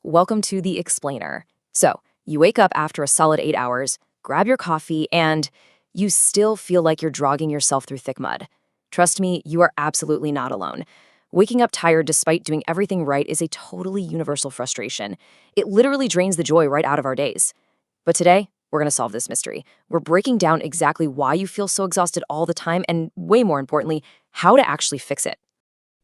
Welcome to The Explainer. So, you wake up after a solid 8 hours, grab your coffee, and you still feel like you're dragging yourself through thick mud. Trust me, you are absolutely not alone. Waking up tired despite doing everything right is a totally universal frustration. It literally drains the joy right out of our days. But today, we're going to solve this mystery. We're breaking down exactly why you feel so exhausted all the time and, way more importantly, how to actually fix it.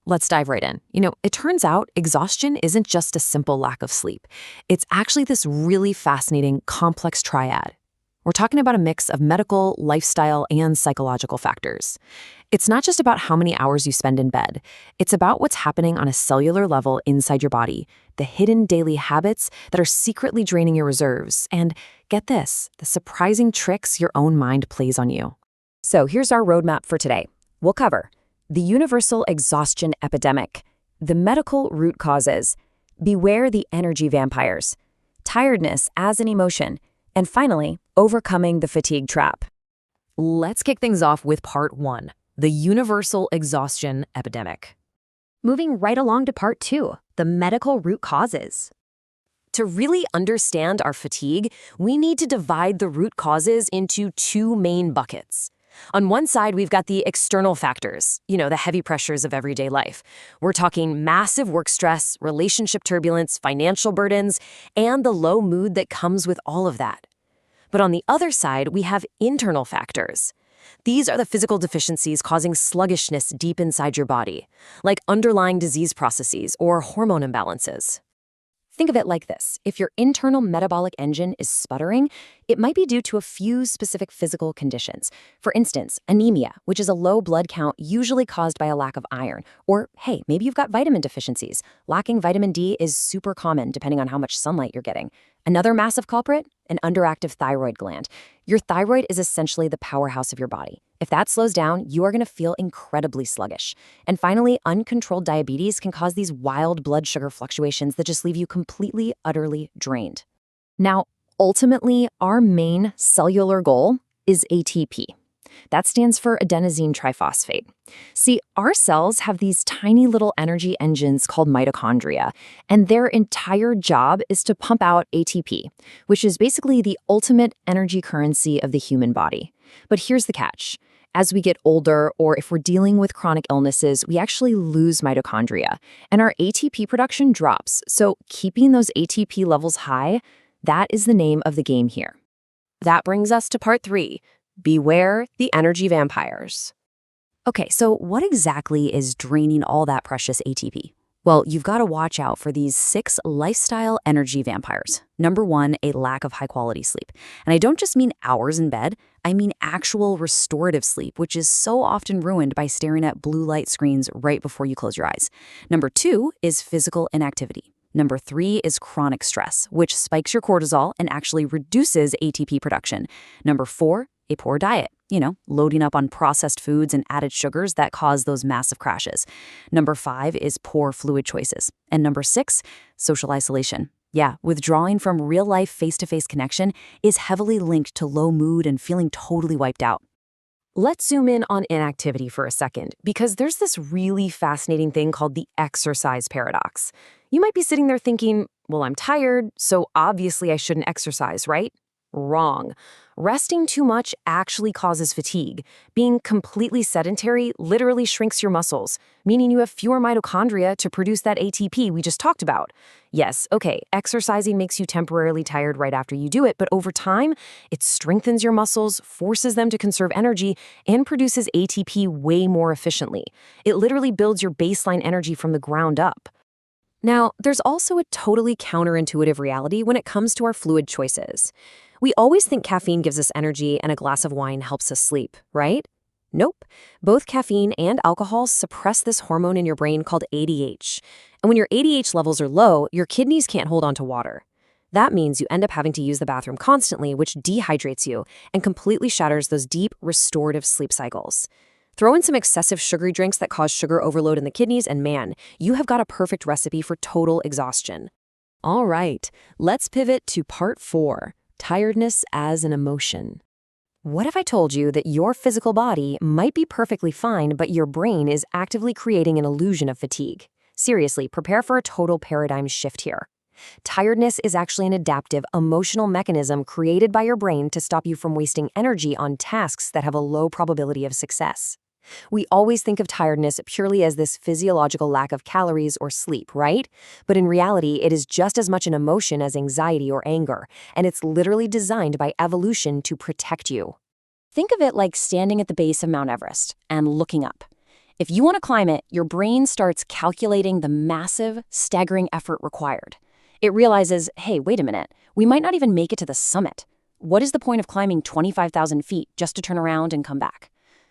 Let's dive right in. It turns out exhaustion isn't just a simple lack of sleep. It's actually this really fascinating, complex triad. We're talking about a mix of medical, lifestyle, and psychological factors. It's not just about how many hours you spend in bed. It's about what's happening on a cellular level inside your body, the hidden daily habits that are secretly draining your reserves, and, get this, the surprising tricks your own mind plays on you. So here's our roadmap for today. We'll cover the universal exhaustion epidemic, the medical root causes, beware the energy vampires, tiredness as an emotion, and finally, overcoming the fatigue trap. Let's kick things off with part 1, the universal exhaustion epidemic. Moving right along to part 2, the medical root causes. To really understand our fatigue, we need to divide the root causes into two main buckets. On one side, we've got the external factors, the heavy pressures of everyday life. We're talking massive work stress, relationship turbulence, financial burdens, and the low mood that comes with all of that. But on the other side, we have internal factors. These are the physical deficiencies causing sluggishness deep inside your body, like underlying disease processes or hormone imbalances. Think of it like this. If your internal metabolic engine is sputtering, it might be due to a few specific physical conditions. For instance, anemia, which is a low blood count usually caused by a lack of iron. Or, hey, maybe you've got vitamin deficiencies. Lacking vitamin D is super common depending on how much sunlight you're getting. Another massive culprit? An underactive thyroid gland. Your thyroid is essentially the powerhouse of your body. If that slows down, you are going to feel incredibly sluggish. And finally, uncontrolled diabetes can cause these wild blood sugar fluctuations that just leave you completely, utterly drained. Now, ultimately, our main cellular goal is ATP. That stands for adenosine triphosphate. See, our cells have these tiny little energy engines called mitochondria, and their entire job is to pump out ATP, which is basically the ultimate energy currency of the human body. But here's the catch. As we get older, or if we're dealing with chronic illnesses, we actually lose mitochondria, and our ATP production drops. So keeping those ATP levels high, that is the name of the game here. That brings us to part 3. Beware the energy vampires. Okay, so what exactly is draining all that precious ATP? Well, you've got to watch out for these 6 lifestyle energy vampires. Number 1, a lack of high-quality sleep. And I don't just mean hours in bed, I mean actual restorative sleep, which is so often ruined by staring at blue light screens right before you close your eyes. Number 2 is physical inactivity. Number 3 is chronic stress, which spikes your cortisol and actually reduces ATP production. Number 4, a poor diet, loading up on processed foods and added sugars that cause those massive crashes. Number 5 is poor fluid choices. And number 6, social isolation. Yeah, withdrawing from real-life face-to-face connection is heavily linked to low mood and feeling totally wiped out. Let's zoom in on inactivity for a second, because there's this really fascinating thing called the exercise paradox. You might be sitting there thinking, well, I'm tired, so obviously I shouldn't exercise, right? Wrong. Resting too much actually causes fatigue. Being completely sedentary literally shrinks your muscles, meaning you have fewer mitochondria to produce that ATP we just talked about. Yes, okay, exercising makes you temporarily tired right after you do it, but over time, it strengthens your muscles, forces them to conserve energy, and produces ATP way more efficiently. It literally builds your baseline energy from the ground up. Now, there's also a totally counterintuitive reality when it comes to our fluid choices. We always think caffeine gives us energy and a glass of wine helps us sleep, right? Nope. Both caffeine and alcohol suppress this hormone in your brain called ADH. And when your ADH levels are low, your kidneys can't hold on to water. That means you end up having to use the bathroom constantly, which dehydrates you and completely shatters those deep, restorative sleep cycles. Throw in some excessive sugary drinks that cause sugar overload in the kidneys, and man, you have got a perfect recipe for total exhaustion. All right, let's pivot to part 4. Tiredness as an emotion. What if I told you that your physical body might be perfectly fine, but your brain is actively creating an illusion of fatigue? Seriously, prepare for a total paradigm shift here. Tiredness is actually an adaptive, emotional mechanism created by your brain to stop you from wasting energy on tasks that have a low probability of success. We always think of tiredness purely as this physiological lack of calories or sleep, right? But in reality, it is just as much an emotion as anxiety or anger, and it's literally designed by evolution to protect you. Think of it like standing at the base of Mount Everest and looking up. If you want to climb it, your brain starts calculating the massive, staggering effort required. It realizes, hey, wait a minute, we might not even make it to the summit. What is the point of climbing 25,000 feet just to turn around and come back?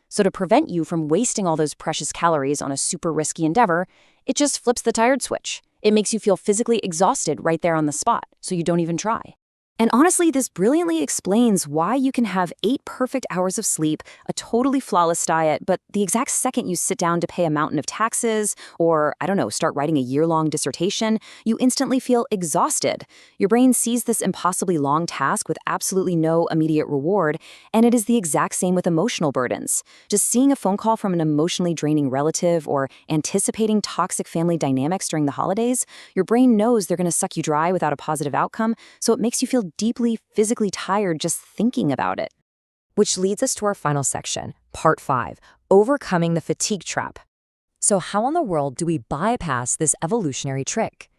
So to prevent you from wasting all those precious calories on a super risky endeavor, it just flips the tired switch. It makes you feel physically exhausted right there on the spot, so you don't even try. And honestly, this brilliantly explains why you can have 8 perfect hours of sleep, a totally flawless diet, but the exact second you sit down to pay a mountain of taxes or, start writing a year-long dissertation, you instantly feel exhausted. Your brain sees this impossibly long task with absolutely no immediate reward, and it is the exact same with emotional burdens. Just seeing a phone call from an emotionally draining relative or anticipating toxic family dynamics during the holidays, your brain knows they're going to suck you dry without a positive outcome, so it makes you feel deeply physically tired just thinking about it. Which leads us to our final section, Part 5, Overcoming the Fatigue Trap. So how in the world do we bypass this evolutionary trick?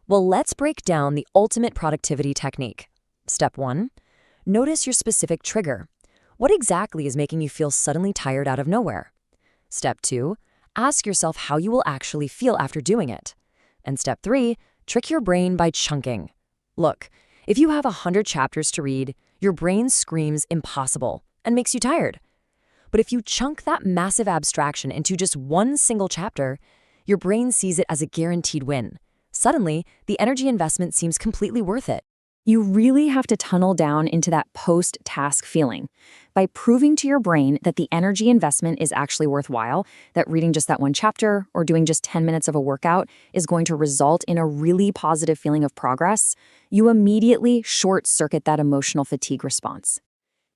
Well, let's break down the ultimate productivity technique. Step 1, notice your specific trigger. What exactly is making you feel suddenly tired out of nowhere? Step 2, ask yourself how you will actually feel after doing it. And Step 3, trick your brain by chunking. Look, if you have 100 chapters to read, your brain screams impossible and makes you tired. But if you chunk that massive abstraction into just one single chapter, your brain sees it as a guaranteed win. Suddenly, the energy investment seems completely worth it. You really have to tunnel down into that post-task feeling. By proving to your brain that the energy investment is actually worthwhile, that reading just that one chapter or doing just 10 minutes of a workout is going to result in a really positive feeling of progress, you immediately short-circuit that emotional fatigue response.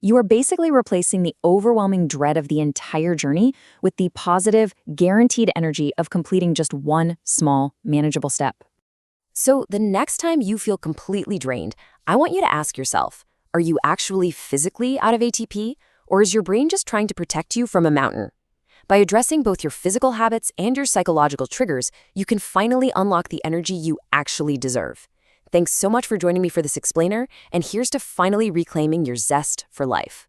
You are basically replacing the overwhelming dread of the entire journey with the positive, guaranteed energy of completing just one small, manageable step. So the next time you feel completely drained, I want you to ask yourself, are you actually physically out of ATP, or is your brain just trying to protect you from a mountain? By addressing both your physical habits and your psychological triggers, you can finally unlock the energy you actually deserve. Thanks so much for joining me for this explainer, and here's to finally reclaiming your zest for life.